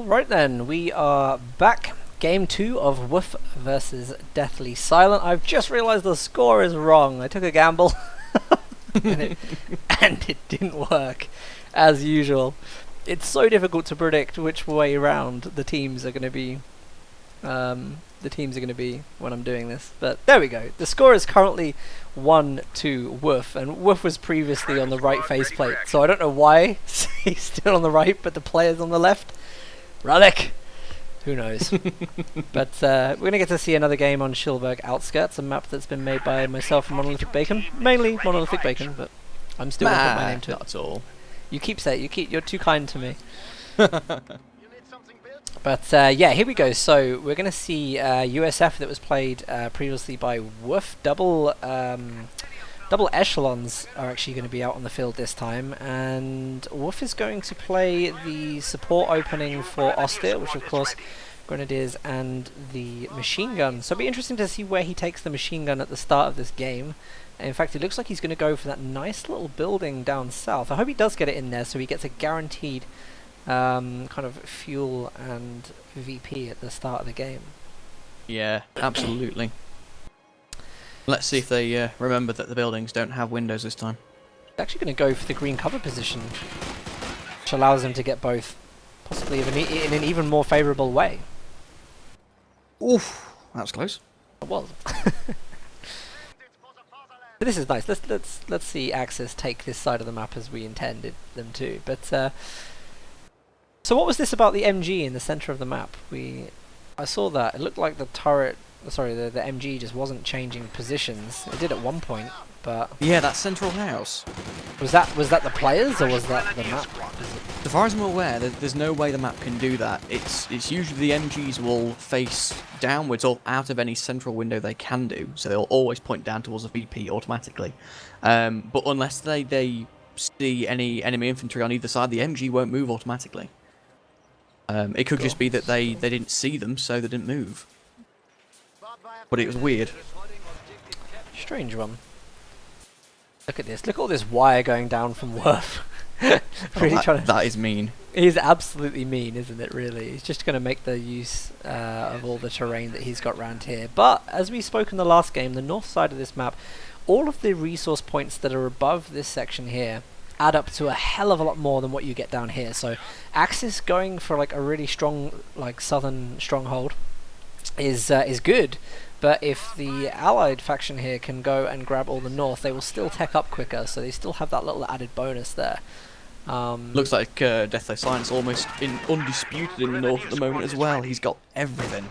Right then, we are back. Game 2 of Wuff versus Deathly Silent. I've just realised the score is wrong. I took a gamble and it didn't work, as usual. It's so difficult to predict which way round the teams are going to be. When I'm doing this, but there we go. The score is currently 1-2 Wuff, and Wuff was previously on the right faceplate, so I don't know why he's still on the right, but the player's on the left. Relic! Who knows? But we're going to get to see another game on Schilberg Outskirts, a map that's been made by myself and Monolithic Bacon. Mainly Monolithic Bacon, but I'm still going to put my name to it. Not at all. You keep saying, you're too kind to me. But yeah, here we go. So we're going to see USF that was played previously by Wuff. Double echelons are actually going to be out on the field this time, and Wuff is going to play the support opening for Austere, which of course Grenadiers and the machine gun. So it'll be interesting to see where he takes the machine gun at the start of this game. In fact, it looks like he's going to go for that nice little building down south. I hope he does get it in there so he gets a guaranteed kind of fuel and VP at the start of the game. Yeah, absolutely. Let's see if they remember that the buildings don't have windows this time. He's actually going to go for the green cover position, which allows him to get both, possibly in an even more favourable way. Oof, that was close. It was. But this is nice. Let's see Axis take this side of the map as we intended them to. But so what was this about the MG in the centre of the map? I saw that it looked like the turret. Sorry, the MG just wasn't changing positions. It did at one point, but yeah, that central house. Was that the players or was that the map? As far as I'm aware, there's no way the map can do that. It's usually the MGs will face downwards or out of any central window they can do, so they'll always point down towards the VP automatically. But unless they see any enemy infantry on either side, the MG won't move automatically. It could just be that they didn't see them, so they didn't move. But it was weird. Strange one. Look at this. Look at all this wire going down from Wuff. Really that is mean. He's absolutely mean, isn't it, really? He's just going to make the use of all the terrain that he's got around here. But, as we spoke in the last game, the north side of this map, all of the resource points that are above this section here add up to a hell of a lot more than what you get down here. So, Axis going for like a really strong, like southern stronghold is good. But if the allied faction here can go and grab all the north, they will still tech up quicker, so they still have that little added bonus there. Looks like Deathly Silent's almost undisputed in the north at the moment as well. He's got everything.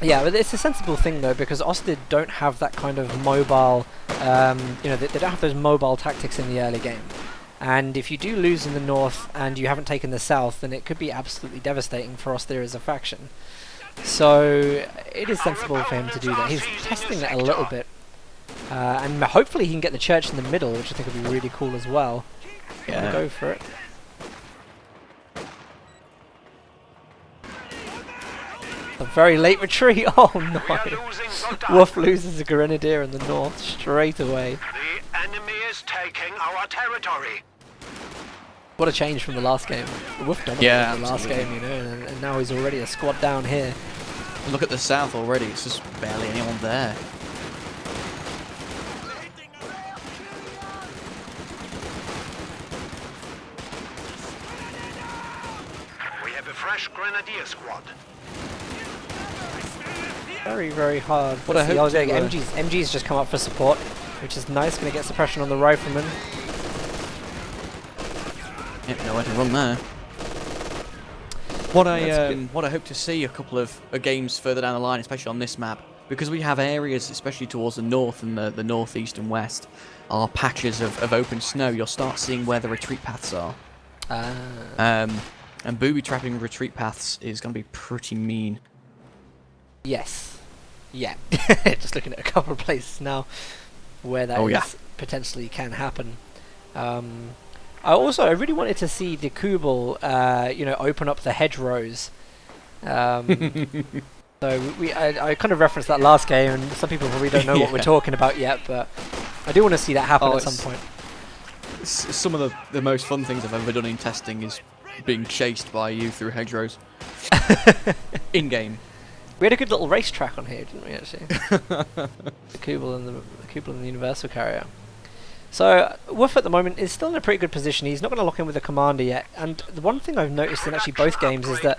Yeah, but it's a sensible thing though, because Austere don't have that kind of mobile, they don't have those mobile tactics in the early game. And if you do lose in the north and you haven't taken the south, then it could be absolutely devastating for Austere as a faction. So it is sensible for him to do that. He's testing it a little bit, and hopefully he can get the church in the middle, which I think would be really cool as well. Yeah, go for it. A very late retreat. Oh no! Wuff loses a grenadier in the north straight away. The enemy is taking our territory. What a change from the last game. Wuff dominated the last game, you know, and now he's already a squad down here. Look at the south already, it's just barely anyone there. We have a fresh grenadier squad. Very, very hard. What I hope MG's just come up for support, which is nice. Going to get suppression on the rifleman. Yep, nowhere to run there. What I hope to see a couple of games further down the line, especially on this map, because we have areas, especially towards the north and the northeast and west, are patches of open snow. You'll start seeing where the retreat paths are. And booby trapping retreat paths is going to be pretty mean. Yes. Yeah. Just looking at a couple of places now where that potentially can happen. I really wanted to see the Kubel, open up the hedgerows. So I kind of referenced that last game, and some people probably don't know what we're talking about yet, but I do want to see that happen at some point. Some of the most fun things I've ever done in testing is being chased by you through hedgerows. In game. We had a good little racetrack on here, didn't we? Actually, the Kubel and the Universal Carrier. So Wuff at the moment is still in a pretty good position. He's not going to lock in with the commander yet. And the one thing I've noticed in actually both games is that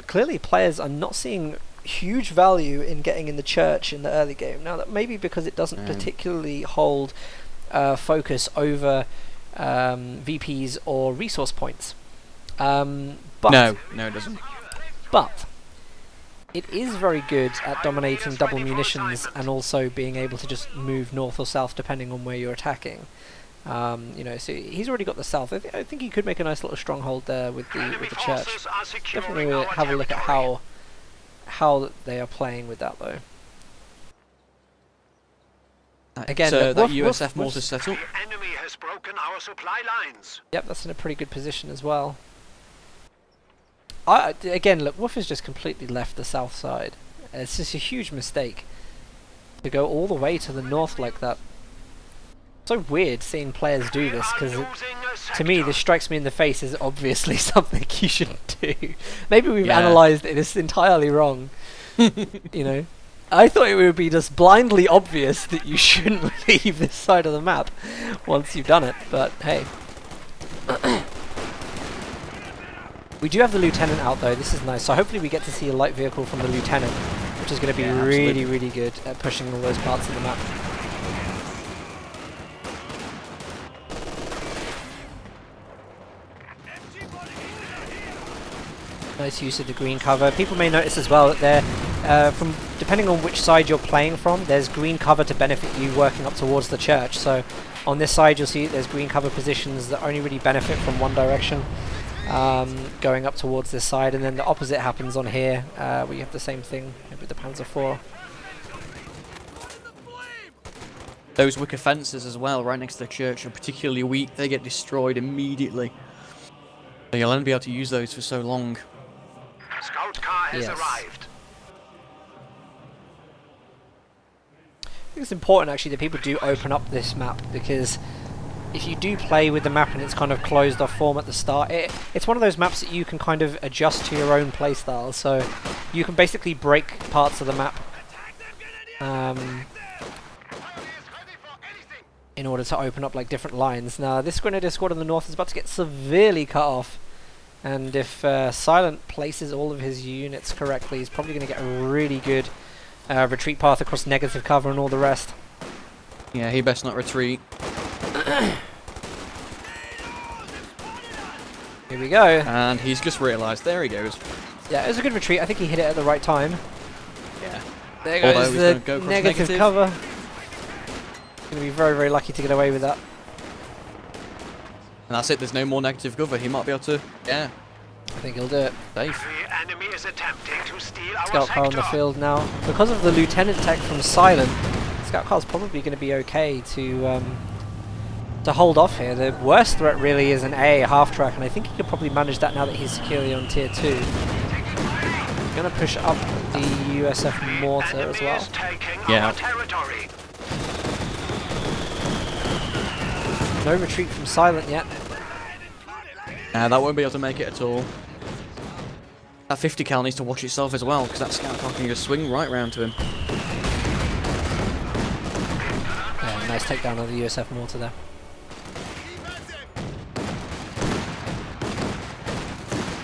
clearly players are not seeing huge value in getting in the church in the early game. Now that may be because it doesn't particularly hold focus over VPs or resource points. But No, it doesn't. But it is very good at dominating double munitions and also being able to just move north or south depending on where you're attacking. You know, so he's already got the south. I think he could make a nice little stronghold there with the church. Definitely have a look at how they are playing with that though. Again, so that Wuff USF mortar setup. Enemy has broken our supply lines. Yep, that's in a pretty good position as well. Again, look, Wuff has just completely left the south side. It's just a huge mistake to go all the way to the north like that. So weird seeing players do this, because to me this strikes me in the face as obviously something you shouldn't do. Maybe we've analysed it, it's entirely wrong. You know, I thought it would be just blindly obvious that you shouldn't leave this side of the map once you've done it, but hey. We do have the lieutenant out though, this is nice, so hopefully we get to see a light vehicle from the lieutenant, which is going to be really, really good at pushing all those parts of the map. Nice use of the green cover. People may notice as well that they're, depending on which side you're playing from, there's green cover to benefit you working up towards the church. So on this side you'll see there's green cover positions that only really benefit from one direction. Going up towards this side, and then the opposite happens on here, where you have the same thing with the Panzer IV. Those wicker fences as well, right next to the church, are particularly weak. They get destroyed immediately. So you'll only be able to use those for so long. Scout car has arrived. I think it's important actually that people do open up this map, because if you do play with the map and it's kind of closed off form at the start, it's one of those maps that you can kind of adjust to your own playstyle. So you can basically break parts of the map in order to open up like different lines. Now this Grenadier squad in the north is about to get severely cut off, and if Silent places all of his units correctly, he's probably going to get a really good retreat path across negative cover and all the rest. Yeah, he best not retreat. Here we go. And he's just realised. There he goes. Yeah, it was a good retreat. I think he hit it at the right time. Yeah. There goes the negative cover. Going to be very, very lucky to get away with that. And that's it. There's no more negative cover. He might be able to. Yeah. I think he'll do it. Safe. The enemy is attempting to steal our Scout car on the sector. field now. Because of the lieutenant tech from Silent, Scout car's probably going to be okay to hold off here. The worst threat really is an A half track, and I think he could probably manage that now that he's securely on tier 2. Going to push up the USF mortar as Enemy well. is taking Yeah. our territory. No retreat from Silent yet. That won't be able to make it at all. That 50 cal needs to watch itself as well, because that scout car can just swing right round to him. Yeah, nice takedown of the USF mortar there.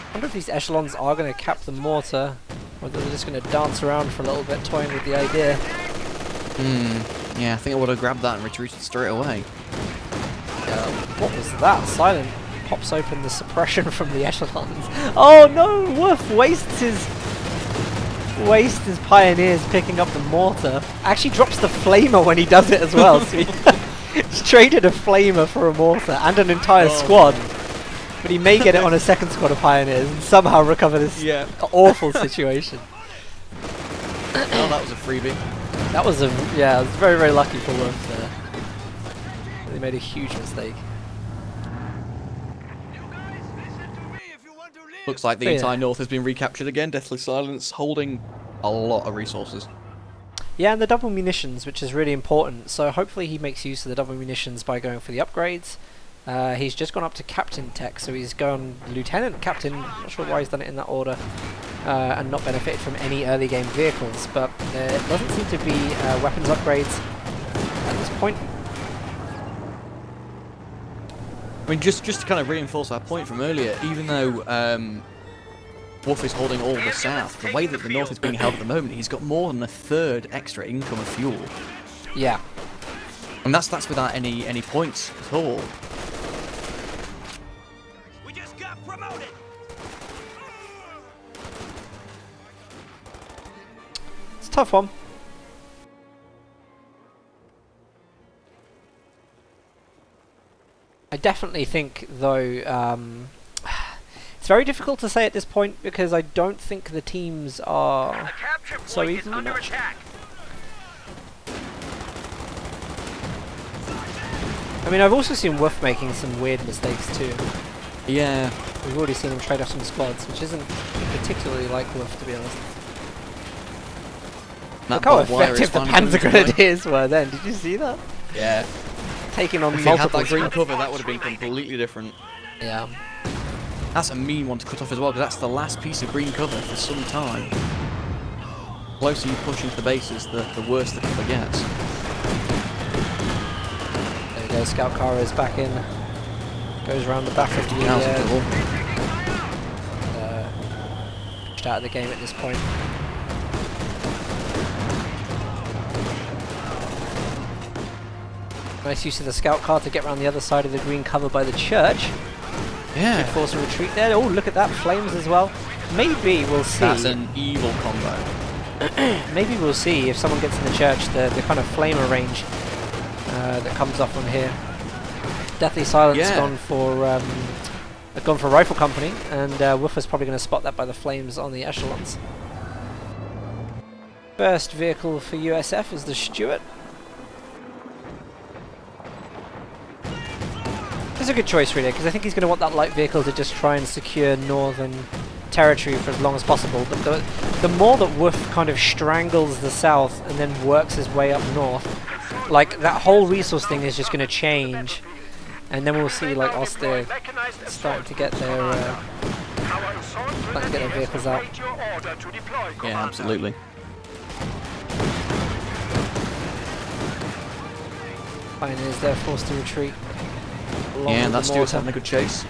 I wonder if these echelons are going to cap the mortar, or they're just going to dance around for a little bit, toying with the idea. Yeah, I think I would have grabbed that and retreated straight away. What was that? Silent pops open the suppression from the echelons. Oh no! Wuff wastes his pioneers picking up the mortar. Actually drops the flamer when he does it as well. So he's traded a flamer for a mortar and an entire squad. But he may get it on a second squad of pioneers and somehow recover this awful situation. Oh, that was a freebie. That was it was very, very lucky for Wuff there. They made a huge mistake. Looks like the entire north has been recaptured again. Deathly Silence holding a lot of resources. Yeah, and the double munitions, which is really important. So hopefully he makes use of the double munitions by going for the upgrades. He's just gone up to Captain Tech, so he's gone Lieutenant Captain. Not sure why he's done it in that order, and not benefited from any early game vehicles. But there doesn't seem to be weapons upgrades at this point. I mean, just to kind of reinforce our point from earlier, even though Wuff is holding all the south, the way that the north is being held at the moment, he's got more than a third extra income of fuel. Yeah. And that's without any points at all. We just got promoted. It's a tough one. I definitely think, though, it's very difficult to say at this point because I don't think the teams are so evenly matched. I mean, I've also seen Wuff making some weird mistakes too. Yeah. We've already seen him trade off some squads, which isn't particularly like Wuff, to be honest. Look how effective the Panzer Grenadiers were then. Did you see that? Yeah. Taking on If he had multiple that green cover, that would have been completely different. Yeah. That's a mean one to cut off as well, because that's the last piece of green cover for some time. The closer you push into the bases, the worse the cover gets. There we go, Scout car is back in. Goes around the back of the pushed out of the game at this point. Nice use of the scout car to get around the other side of the green cover by the church. Yeah. Could force a retreat there. Oh, look at that, flames as well. Maybe we'll see. That's an evil combo. Maybe we'll see if someone gets in the church the kind of flamer range that comes off from here. Deathly Silence gone for Rifle Company, and Wuff is probably going to spot that by the flames on the echelons. First vehicle for USF is the Stuart. It's a good choice really, because I think he's going to want that light vehicle to just try and secure northern territory for as long as possible. But the more that Wuff kind of strangles the south and then works his way up north, like that whole resource thing is just going to change, and then we'll see like Oster starting to get their vehicles out. Yeah, absolutely. Pioneers, they're forced to retreat. Yeah, that's Stuart's having a good chase.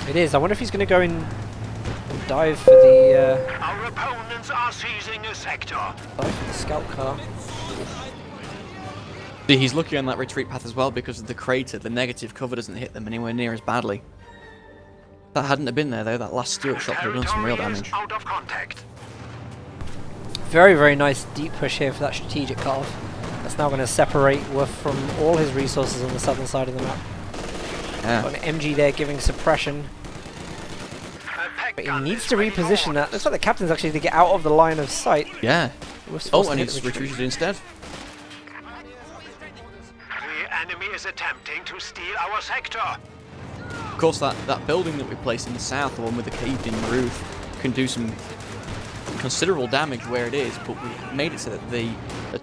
It is. I wonder if he's going to go in and dive for the Our opponents are seizing a sector. dive for the scout car. See, he's lucky on that retreat path as well because of the crater. The negative cover doesn't hit them anywhere near as badly. If that hadn't have been there though, that last Stuart shot could have done some real damage. Out of contact. Very, very nice deep push here for that strategic cut-off. That's now going to separate Wuff from all his resources on the southern side of the map. Yeah. Got an MG there giving suppression. But he needs to reposition that. Looks like the captain's actually to get out of the line of sight. Yeah. Wuff's Oh, forced and to hit he's the retreat. retreated instead. The enemy is attempting to steal our sector. Of course, that building that we placed in the south, the one with the caved-in roof, can do some considerable damage where it is, but we made it so that the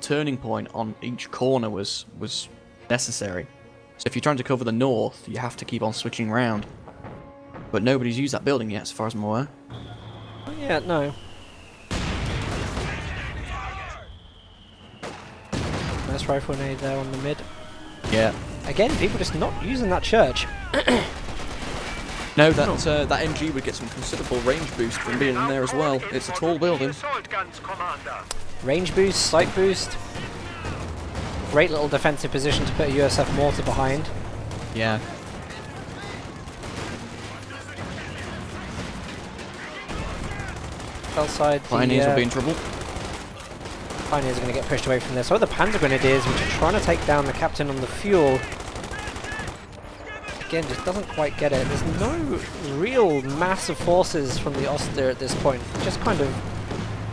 turning point on each corner was necessary. So if you're trying to cover the north, you have to keep on switching around. But nobody's used that building yet, as far as I'm aware. Oh, yeah, no. Nice rifle grenade there on the mid. Yeah. Again, people just not using that church. No, that MG would get some considerable range boost from being in there as well. It's a tall building. Assault guns, Commander. Range boost, sight boost. Great little defensive position to put a USF mortar behind. Yeah. Outside, Pioneers will be in trouble. Pioneers are going to get pushed away from this. So are the Panzer Grenadiers, which are trying to take down the captain on the fuel. Again, just doesn't quite get it. There's no real massive forces from the Oster at this point. Just kind of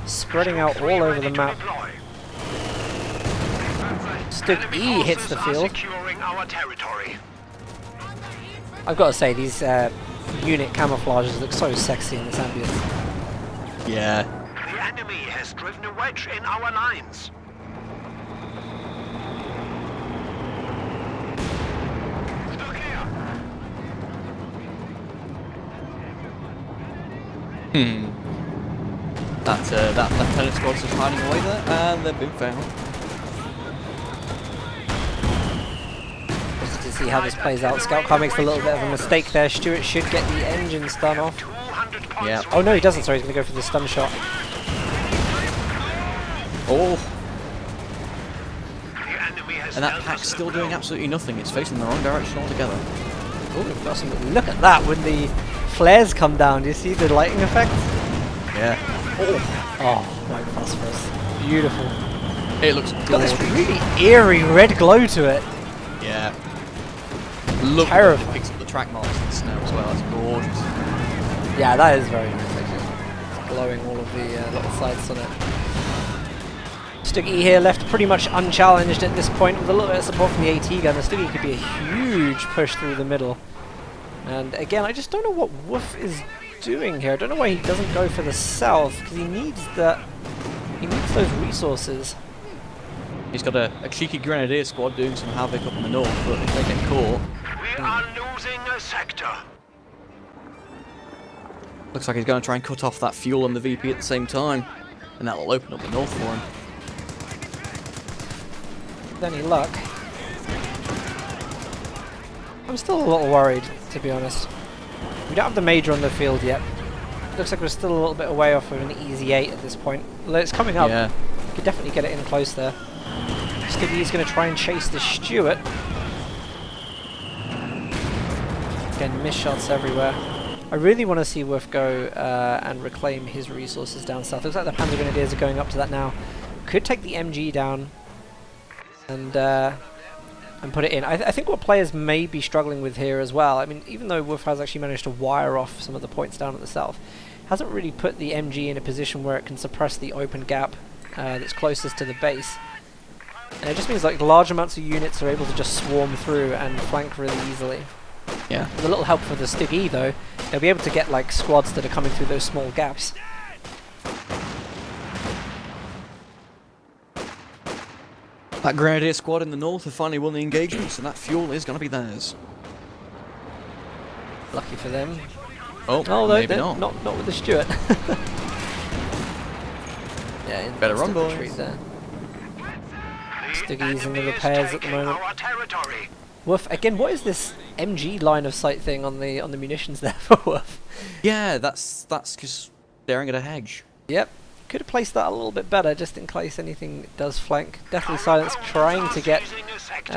spreading out all over the map. Stug E hits the field. Securing our territory. I've got to say, these unit camouflages look so sexy in this ambience. Yeah. The enemy has driven a wedge in our lines. Look here. That lieutenant squad's just hiding away there, and they've been found. Just to see how this plays out. Scout car makes a little bit of a mistake there. Stuart should get the engine stun off. Yeah. Oh no, he doesn't. Sorry, he's going to go for the stun shot. Oh. And that pack's still doing absolutely nothing. It's facing the wrong direction altogether. Oh, we've got some. Look at that when the flares come down. Do you see the lighting effect? Yeah. Oh, white phosphorus. Beautiful. It looks It's got this gorgeous. really eerie red glow to it. Yeah. Look, Terrifying. it picks up the track marks in the snow as well. That's gorgeous. Yeah, that is very nice actually. It's glowing all of the little sights on it. Stuggy here left pretty much unchallenged at this point with a little bit of support from the AT gun. The Stuggy could be a huge push through the middle. And again, I just don't know what Wuff is doing here. I don't know why he doesn't go for the south, because he needs that. He needs those resources. He's got a cheeky grenadier squad doing some havoc up in the north, but if they get caught, We are losing a sector. looks like he's going to try and cut off that fuel and the VP at the same time, and that will open up the north for him. With any luck. I'm still a little worried, to be honest. We don't have the Major on the field yet. Looks like we're still a little bit away off of an easy 8 at this point. Although it's coming up. Yeah. We could definitely get it in close there. Stuggy's going to try and chase the Stuart. Again, miss shots everywhere. I really want to see Wuff go and reclaim his resources down south. Looks like the Panzer Grenadiers are going up to that now. Could take the MG down and put it in. I think what players may be struggling with here as well, I mean, even though Wuff has actually managed to wire off some of the points down at the south, hasn't really put the MG in a position where it can suppress the open gap that's closest to the base. And it just means like large amounts of units are able to just swarm through and flank really easily. Yeah. With a little help for the Stuggy though, they'll be able to get like squads that are coming through those small gaps. That grenadier squad in the north have finally won the engagement, so that fuel is going to be theirs. Lucky for them. Oh, Oh, maybe not with the Stuart. Yeah, Better run, instant boys. retreat there. The Stuggy's in the enemy is repairs at the taking moment. our territory. Wuff, again, what is this MG line of sight thing on the munitions there for Wuff? Yeah, that's just staring at a hedge. Yep, could have placed that a little bit better just in case anything does flank. Definitely Silence trying to get Losing a sector.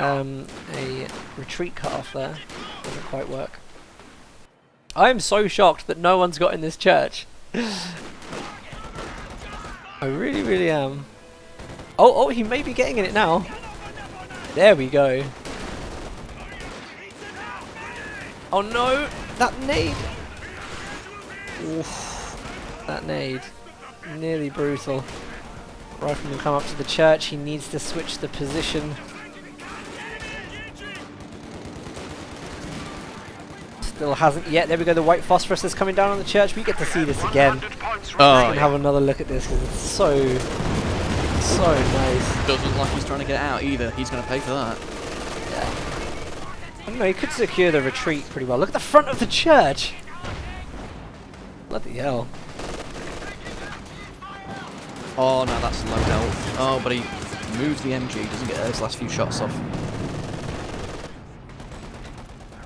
a retreat cut off there. Doesn't quite work. I am so shocked that no one's got in this church. I really, really am. Oh, he may be getting in it now. There we go. Oh no, that nade. Oof, that nade. Nearly brutal. Rifleman come up to the church. He needs to switch the position. Still hasn't yet. There we go. The white phosphorus is coming down on the church. We get to see this again. 100 points Oh, And remaining. have another look at this because it's so nice. Doesn't look like he's trying to get out either. He's going to pay for that. Yeah. I don't know. He could secure the retreat pretty well. Look at the front of the church. Bloody hell. Oh, no, that's low health. Oh, but he moves the MG. Doesn't get those last few shots off.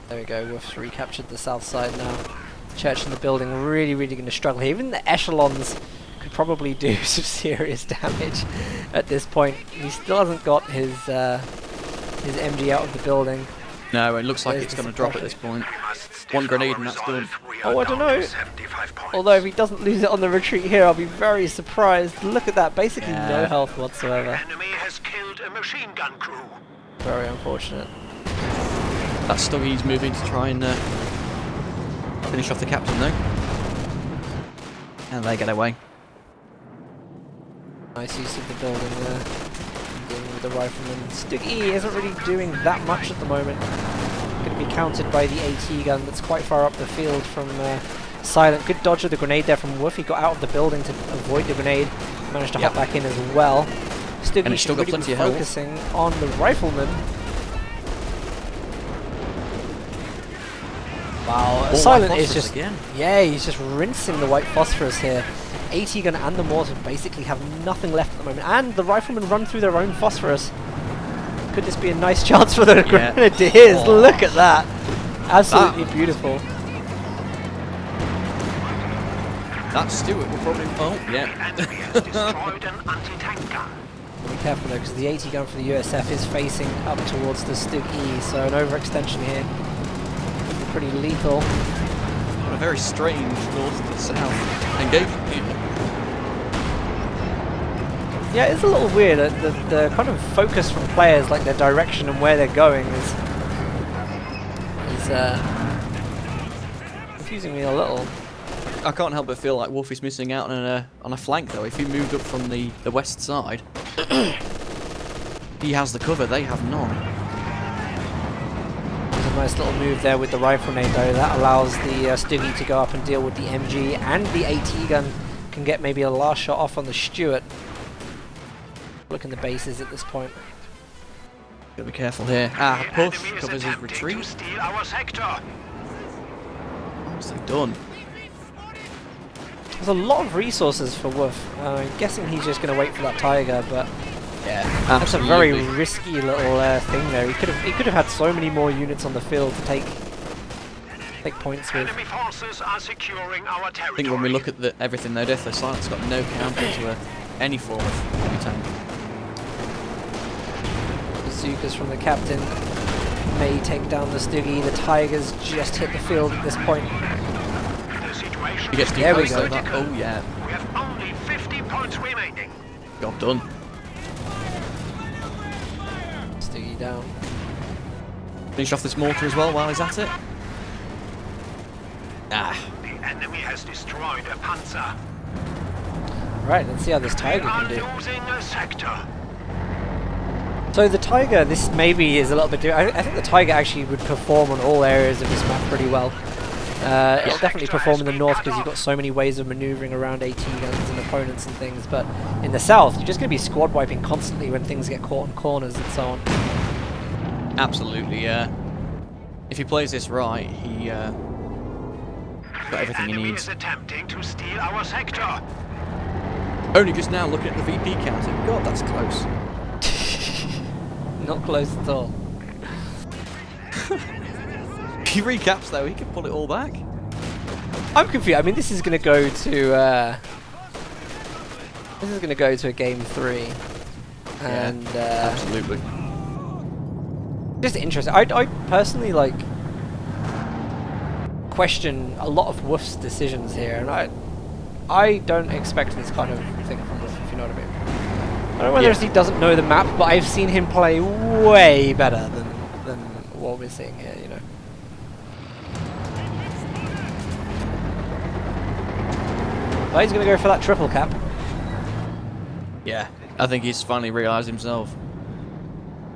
There we go. Wuff's recaptured the south side now. Church and the building really, really going to struggle here. Even the echelons could probably do some serious damage at this point. He still hasn't got his MG out of the building. No, it looks like There's it's the going to drop at this point. We must One stiffen grenade our and that's resolve. done. We are Oh, I don't down know. to 75 points. Although if he doesn't lose it on the retreat here, I'll be very surprised. Look at that. Basically no Yeah. health whatsoever. Enemy has killed a machine gun crew. Very unfortunate. That Stuggy's moving to try and finish off the captain, though. And they get away. Nice use of the building there. Dealing with the rifleman. Stuggy isn't really doing that much at the moment. Going to be countered by the AT gun that's quite far up the field from Silent. Good dodge of the grenade there from Wuff. He got out of the building to avoid the grenade. Managed to hop back in as well. Stuggy And he's still should got really plenty be of health. focusing on the rifleman. Wow, All Silent white is phosphorus just again. yeah, he's just rinsing the white phosphorus here. AT gun and the mortar basically have nothing left at the moment, and the riflemen run through their own phosphorus. Could this be a nice chance for the grenadiers? Oh. Look at that, absolutely beautiful. That Stuart will probably. Oh The yeah. enemy has destroyed an anti-tank gun. Be careful though, because the AT gun for the USF is facing up towards the Stig E, so an overextension here could be pretty lethal. A very strange north to south engagement here. Yeah, it's a little weird. The kind of focus from players, like their direction and where they're going, is confusing me a little. I can't help but feel like Wuff is missing out on a flank though. If he moved up from the west side, he has the cover. They have none. There's a nice little move there with the rifle nade though. That allows the Stuggy to go up and deal with the MG, and the AT gun can get maybe a last shot off on the Stuart. Look in the bases at this point. Gotta be careful here. Ah, The push enemy is covers his attempting to retreat. steal our sector. What's he done? There's a lot of resources for Wuff. I'm guessing he's just going to wait for that Tiger, but Yeah, that's a very absolutely. risky little thing there. He could have had so many more units on the field to take points with. Enemy forces are securing our I territory. think when we look at everything though, Death Silent's got no counter to any form of heavy tank. Bazookas from the captain may take down the Stuggy. The Tigers just hit the field at this point. The situation He gets too There we close go. though. That, oh yeah, We have only 50 points remaining. job done. Stuggy down. Finish off this mortar as well while he's at it. Ah, The enemy has destroyed a panzer. Right, let's see how this We Tiger are can do. losing a sector. So the Tiger, this maybe is a little bit different. I think the Tiger actually would perform on all areas of this map pretty well. It'll definitely perform in the north because you've got so many ways of maneuvering around AT guns and opponents and things, but in the south you're just going to be squad wiping constantly when things get caught in corners and so on. absolutely. Yeah. If he plays this right, he got everything he The enemy needs. is attempting to steal our sector. Only just now looking at the VP counter. God, that's close. Not close at all. If he recaps though, he can pull it all back. I'm confused. I mean, this is going to go to a game 3, and Absolutely. just interesting. I personally like question a lot of Wuff's decisions here, and I don't expect this kind of thing from Wuff, if you know what I mean. I don't know whether he doesn't know the map, but I've seen him play way better than what we're seeing here, you know. But he's going to go for that triple cap. Yeah, I think he's finally realised himself.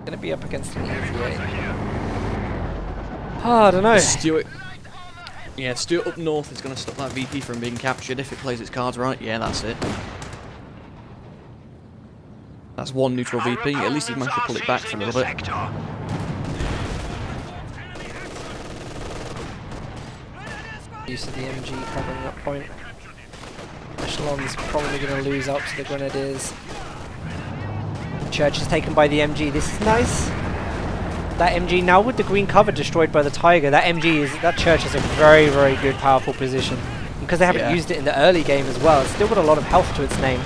Going to be up against an easy 8. Oh, I don't know. Stuart. Yeah, Stuart up north is going to stop that VP from being captured if it plays its cards right. Yeah, that's it. That's one neutral Our VP. At least he managed to pull it back for a opponents little are bit. seizing a sector. Use of the MG covering that point. Echelon's probably going to lose out to the Grenadiers. Church is taken by the MG. This is nice. That MG now with the green cover destroyed by the Tiger. That church is a very, very good, powerful position. And because they haven't used it in the early game as well, it's still got a lot of health to its name.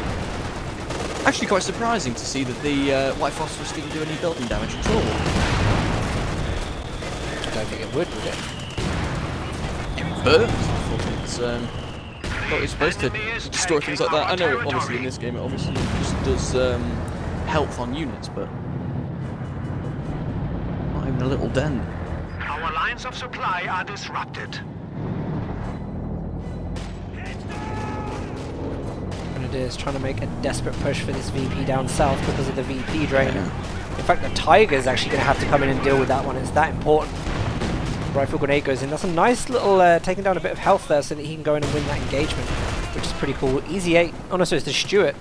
Actually, quite surprising to see that the White Phosphorus didn't do any building damage at all. I don't think it would it? But it's thought it's supposed to destroy things like that. I know, obviously in this game it obviously just does health on units, but not even a little dent. Our lines of supply are disrupted. Grenadiers trying to make a desperate push for this VP down south because of the VP drain. In fact, the Tiger's actually going to have to come in and deal with that one. It's that important. Rifle grenade goes in. That's a nice little taking down a bit of health there so that he can go in and win that engagement, which is pretty cool. Easy 8. Oh no, so it's the Stuart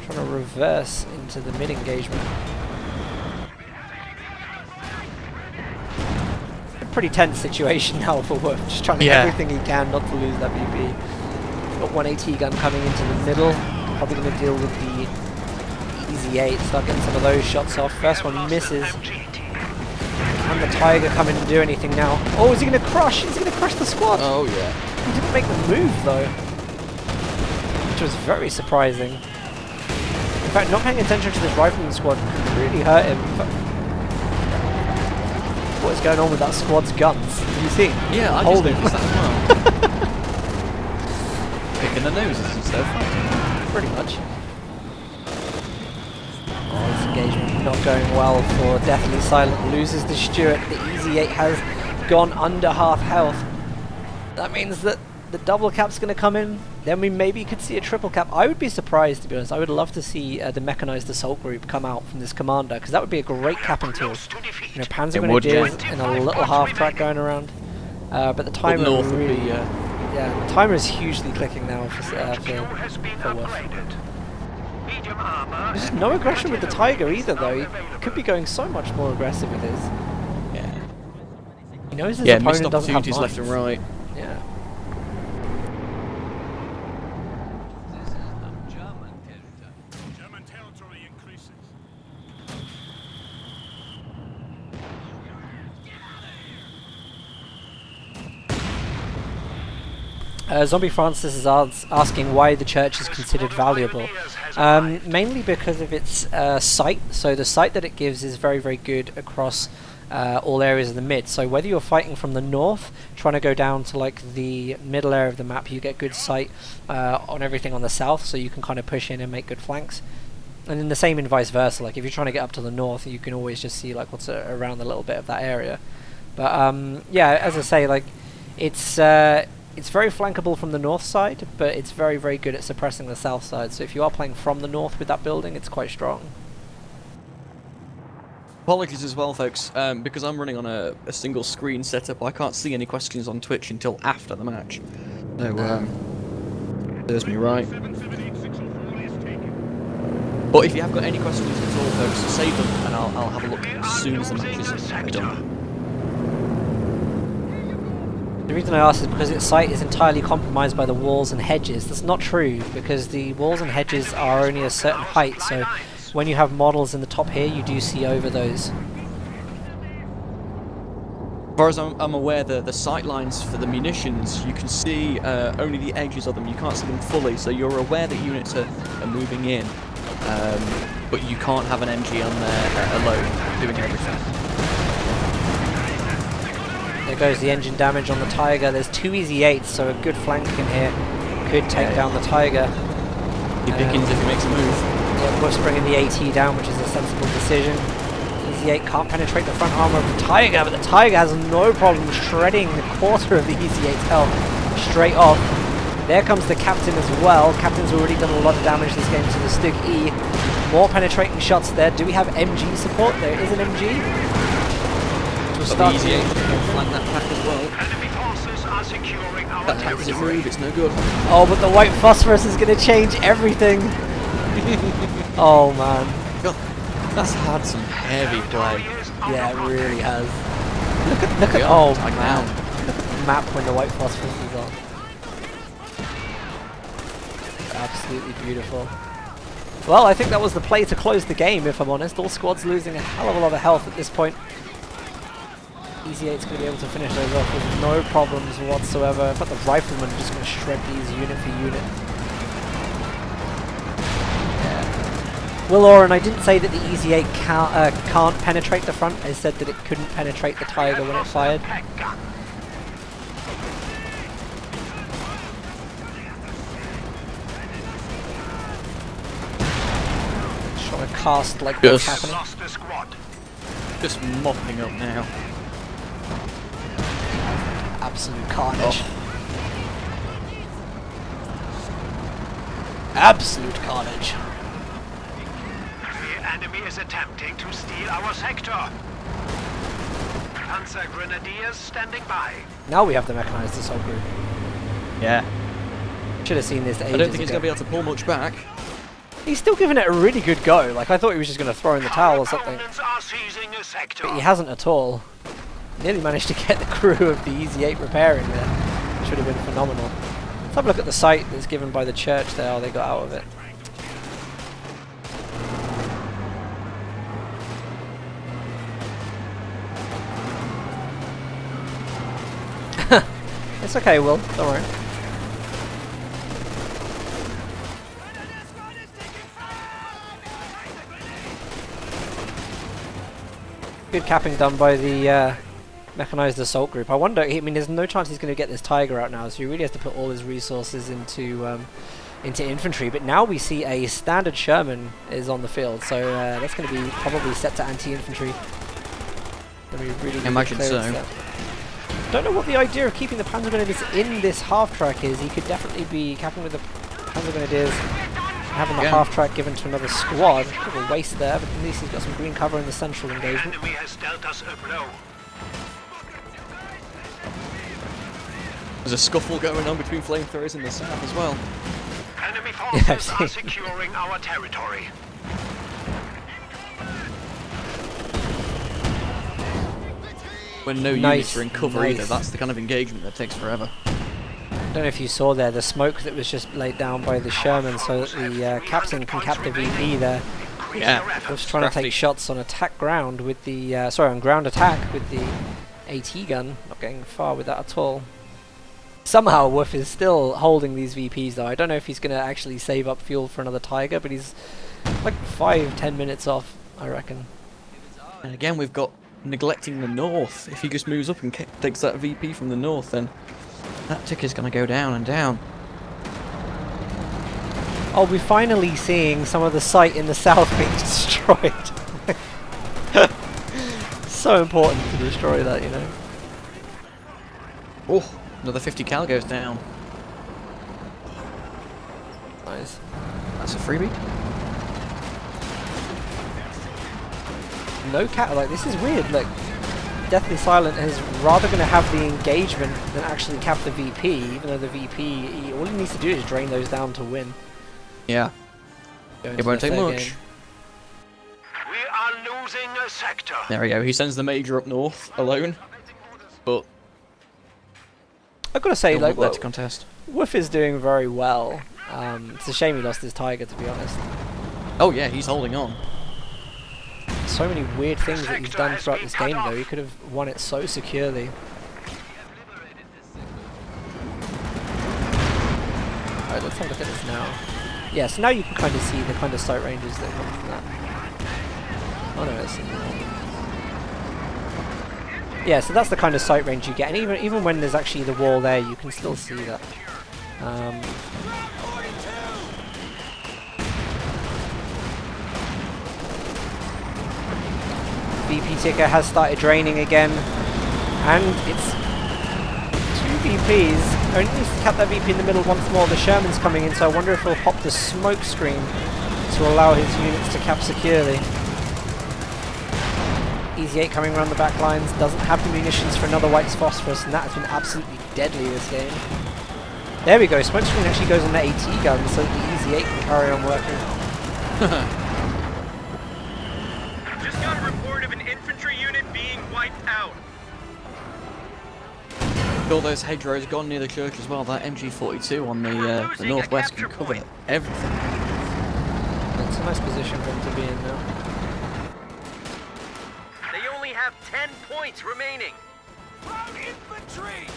trying to reverse into the mid engagement. pretty tense situation now for Wuff, just trying to get everything he can not to lose that VP. Got one AT gun coming into the middle, probably going to deal with the Easy 8, start getting some of those shots off. First one misses. Can the Tiger come in and do anything now? Oh, is he going to crush? Is he going to crush the squad? Oh yeah. He didn't make the move though, which was very surprising. In fact, not paying attention to this rifleman squad could really hurt him. But what is going on with that squad's guns? Have you seen? Yeah, I just noticed that as well. Picking the noses instead of fighting. Pretty much. Oh, this engagement not going well for Deathly Silent. Loses the Stuart. The Easy 8 has gone under half health. That means that the double cap's going to come in. Then we maybe could see a triple cap. I would be surprised, to be honest. I would love to see the mechanized assault group come out from this commander, because that would be a great capping tool. You know, Panzer Grenadiers in a little half track going around. But the timer north really, would be, yeah, the timer is hugely clicking now for Wuff. There's no aggression with the Tiger either, though. He could be going so much more aggressive with his. Yeah. He knows his missed opponent doesn't have opportunities left and right. Yeah. German territory increases. Zombie Francis is asking why the church is considered valuable. Mainly because of its sight. So the sight that it gives is very, very good across all areas of the mid. So whether you're fighting from the north, trying to go down to like the middle area of the map, you get good sight on everything on the south, so you can kind of push in and make good flanks. And then the same in vice versa. Like if you're trying to get up to the north, you can always just see like what's around a little bit of that area. But yeah, as I say, like it's very flankable from the north side, but it's very, very good at suppressing the south side. So if you are playing from the north with that building, it's quite strong. Apologies as well, folks, because I'm running on a single screen setup. I can't see any questions on Twitch until after the match. So, there's me right. But if you have got any questions at all, folks, save them and I'll have a look as soon as the matches are done. The reason I ask is because its sight is entirely compromised by the walls and hedges. That's not true, because the walls and hedges are only a certain height, so when you have models in the top here, you do see over those. As far as I'm aware, the sight lines for the munitions, you can see only the edges of them, you can't see them fully, so you're aware that units are moving in, but you can't have an MG on there alone doing everything. There goes the engine damage on the Tiger. There's two Easy 8s, so a good flank in here could take down the Tiger. He Pickens if he makes a move. Yeah, Wuff's bringing the AT down, which is a sensible decision. Easy 8 can't penetrate the front armor of the Tiger, but the Tiger has no problem shredding the quarter of the Easy 8's health straight off. There comes the Captain as well. Captain's already done a lot of damage this game to the Stig E. More penetrating shots there. Do we have MG support? There is an MG. But Easy 8 can flank that pack as well. Enemy forces are securing our That pack doesn't territory. move, it's no good. Oh, but the white phosphorus is going to change everything. Oh, man. God, that's had some heavy play. Yeah, it really has. Look at Yeah, oh like man, now. look at the map when the white phosphorus is on. Absolutely beautiful. Well, I think that was the play to close the game, if I'm honest. All squads losing a hell of a lot of health at this point. Easy 8's going to be able to finish those off with no problems whatsoever. But the riflemen are just going to shred these unit for unit. Will Oren, I didn't say that the Easy 8 can't penetrate the front. I said that it couldn't penetrate the Tiger when it fired. Trying to cast like what's happening. Lost a squad. Just mopping up now. Absolute carnage. Absolute carnage. The enemy is attempting to steal our sector. Panzer Grenadiers standing by. Now we have the mechanized assault group. Yeah. Should have seen this ages I don't think he's ago. going to be able to pull much back. He's still giving it a really good go. Like, I thought he was just going to throw in the towel or something. Opponents are seizing a sector. But he hasn't at all. Nearly managed to get the crew of the Easy 8 repairing there, which would have been phenomenal. Let's have a look at the site that's given by the church there. Oh, they got out of it. It's okay, Will. Don't worry. Good capping done by the mechanized assault group. I wonder. I mean, there's no chance he's going to get this Tiger out now, so he really has to put all his resources into infantry. But now we see a standard Sherman is on the field, so that's going to be probably set to anti-infantry. Really imagine so. Don't know what the idea of keeping the Panzer Grenadiers in this half-track is. He could definitely be capping with the Panzer Grenadiers, having the half-track given to another squad. Bit of a waste there, but at least he's got some green cover in the central engagement. Enemy has dealt us a blow. There's a scuffle going on between flamethrowers in the south as well. Enemy forces are securing our territory. When no units are in cover either, that's the kind of engagement that takes forever. I don't know if you saw there the smoke that was just laid down by the Sherman so that the captain can cap the VP there. Yeah, Just trying to take shots on attack ground with the on ground attack with the AT gun. Not getting far with that at all. Somehow Wuff is still holding these VPs though. I don't know if he's going to actually save up fuel for another Tiger, but he's like 5-10 minutes off, I reckon. And again, we've got neglecting the north. If he just moves up and takes that VP from the north, then that ticker's going to go down and down. Oh, we're finally seeing some of the site in the south being destroyed. So important to destroy that, you know. Oh, another 50 cal goes down. Nice. That's a freebie. No cat, like this is weird, like Deathly Silent is rather going to have the engagement than actually cap the VP, even though the VP, all he needs to do is drain those down to win. Yeah. It won't take much. We are losing a sector. There we go, he sends the major up north alone, but I've got to say, like, to contest. Wuff is doing very well. It's a shame he lost his Tiger, to be honest. Oh yeah, he's holding on. So many weird things that he's done throughout this game, though. He could have won it so securely. Alright, let's have a look at this now. Yeah, so now you can kind of see the kind of sight ranges that come from that. Oh no, it's... Yeah, so that's the kind of sight range you get, and even when there's actually the wall there, you can still see that. VP ticker has started draining again, and it's 2 VPs. Only needs to cap that VP in the middle once more. The Sherman's coming in, so I wonder if he'll pop the smoke screen to allow his units to cap securely. Easy 8 coming around the back lines, doesn't have the munitions for another White's Phosphorus, and that has been absolutely deadly this game. There we go, smoke screen actually goes on the AT gun, so the Easy 8 can carry on working. Just got a report of an infantry unit being wiped out. All those hedgerows gone near the church as well. That MG42 on the northwest can cover everything. It's a nice position for him to be in now. They only have 10 points remaining. Infantry!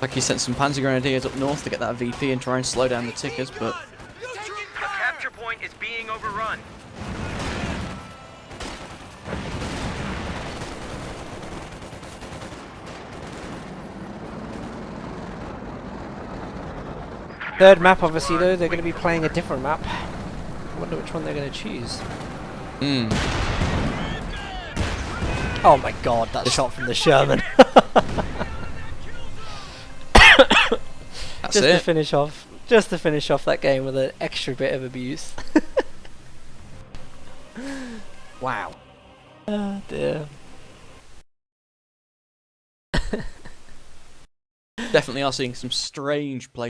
Like he sent some Panzer Grenadiers up north to get that VP and try and slow down the tickers, but The capture point is being overrun. Third map, obviously, though, they're going to be playing a different map. I wonder which one they're going to choose. Oh my god, that shot from the Sherman. that's just it. to finish off that game with an extra bit of abuse. Wow. Oh dear. Definitely are seeing some strange play.